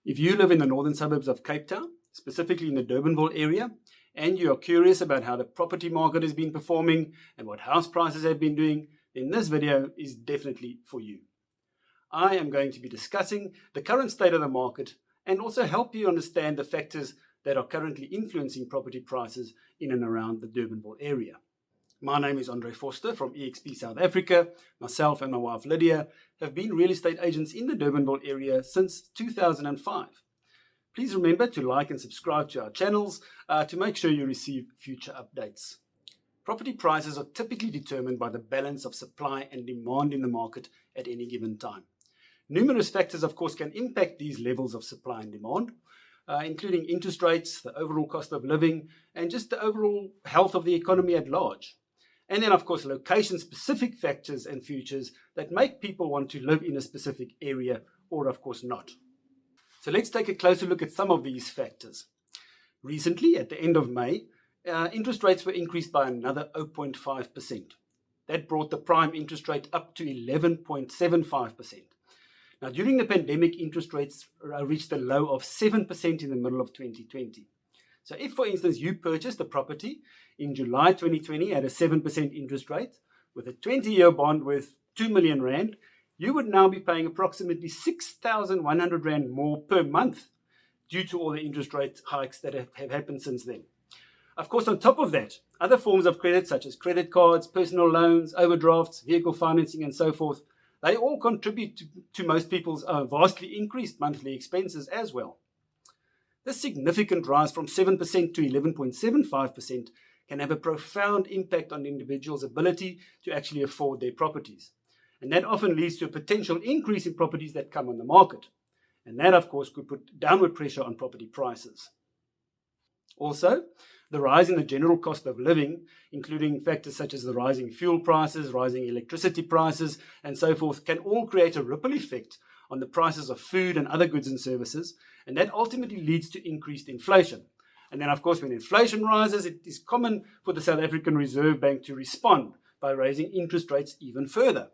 If you live in the northern suburbs of Cape Town, specifically in the Durbanville area, and you are curious about how the property market has been performing and what house prices have been doing, then this video is definitely for you. I am going to be discussing the current state of the market and also help you understand the factors that are currently influencing property prices in and around the Durbanville area. My name is Andre Forster from EXP South Africa. Myself and my wife Lydia have been real estate agents in the Durbanville area since 2005. Please remember to like and subscribe to our channels to make sure you receive future updates. Property prices are typically determined by the balance of supply and demand in the market at any given time. Numerous factors, of course, can impact these levels of supply and demand, including interest rates, the overall cost of living, and just the overall health of the economy at large. And then, of course, location-specific factors and features that make people want to live in a specific area or, of course, not. So let's take a closer look at some of these factors. Recently, at the end of May, interest rates were increased by another 0.5%. That brought the prime interest rate up to 11.75%. Now, during the pandemic, interest rates reached a low of 7% in the middle of 2020. So if, for instance, you purchased a property in July 2020 at a 7% interest rate with a 20-year bond worth 2 million rand, you would now be paying approximately 6,100 rand more per month due to all the interest rate hikes that have happened since then. Of course, on top of that, other forms of credit such as credit cards, personal loans, overdrafts, vehicle financing and so forth, they all contribute to most people's vastly increased monthly expenses as well. This significant rise from 7% to 11.75% can have a profound impact on individuals' ability to actually afford their properties. And that often leads to a potential increase in properties that come on the market. And that, of course, could put downward pressure on property prices. Also, the rise in the general cost of living, including factors such as the rising fuel prices, rising electricity prices, and so forth, can all create a ripple effect on the prices of food and other goods and services, and that ultimately leads to increased inflation. And then, of course, when inflation rises, it is common for the South African Reserve Bank to respond by raising interest rates even further.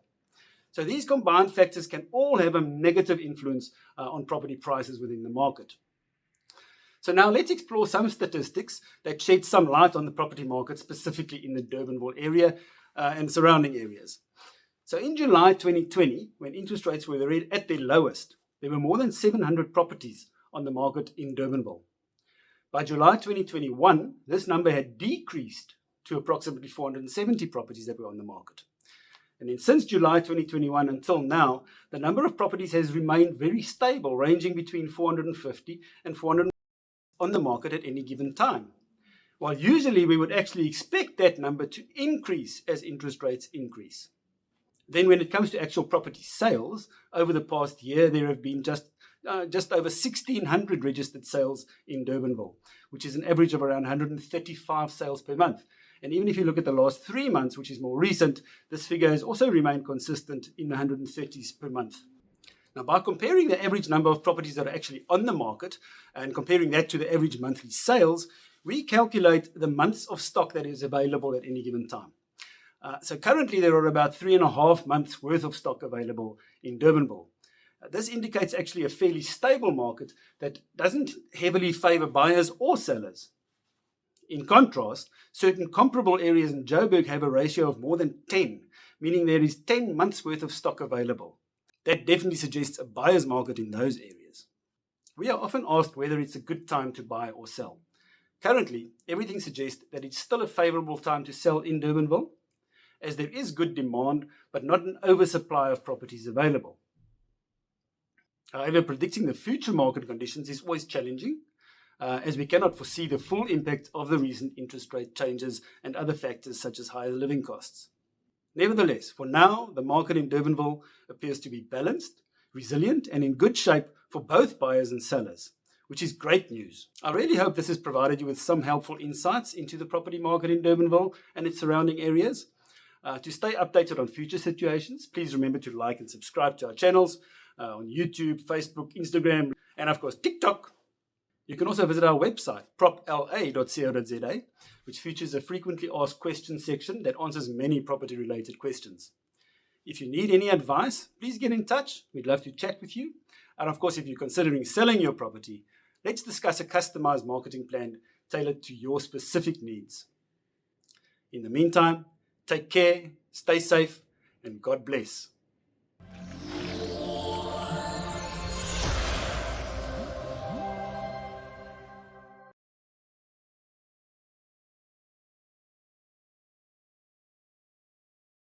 So these combined factors can all have a negative influence on property prices within the market. So now let's explore some statistics that shed some light on the property market, specifically in the Durbanville area and surrounding areas. So in July 2020, when interest rates were at their lowest, there were more than 700 properties on the market in Durbanville. By July 2021, this number had decreased to approximately 470 properties that were on the market. And then since July 2021 until now, the number of properties has remained very stable, ranging between 450 and 400 on the market at any given time. While usually we would actually expect that number to increase as interest rates increase. Then when it comes to actual property sales, over the past year, there have been just over 1,600 registered sales in Durbanville, which is an average of around 135 sales per month. And even if you look at the last 3 months, which is more recent, this figure has also remained consistent in the 130s per month. Now, by comparing the average number of properties that are actually on the market and comparing that to the average monthly sales, we calculate the months of stock that is available at any given time. So currently there are about 3.5 months worth of stock available in Durbanville. This indicates actually a fairly stable market that doesn't heavily favor buyers or sellers. In contrast, certain comparable areas in Joburg have a ratio of more than 10, meaning there is 10 months worth of stock available. That definitely suggests a buyer's market in those areas. We are often asked whether it's a good time to buy or sell. Currently, everything suggests that it's still a favorable time to sell in Durbanville, as there is good demand, but not an oversupply of properties available. However, predicting the future market conditions is always challenging, as we cannot foresee the full impact of the recent interest rate changes and other factors such as higher living costs. Nevertheless, for now, the market in Durbanville appears to be balanced, resilient, and in good shape for both buyers and sellers, which is great news. I really hope this has provided you with some helpful insights into the property market in Durbanville and its surrounding areas. To stay updated on future situations, please remember to like and subscribe to our channels on YouTube, Facebook, Instagram, and of course TikTok. You can also visit our website, propla.co.za, which features a frequently asked questions section that answers many property-related questions. If you need any advice, please get in touch. We'd love to chat with you. And of course, if you're considering selling your property, let's discuss a customized marketing plan tailored to your specific needs. In the meantime, take care, stay safe, and God bless.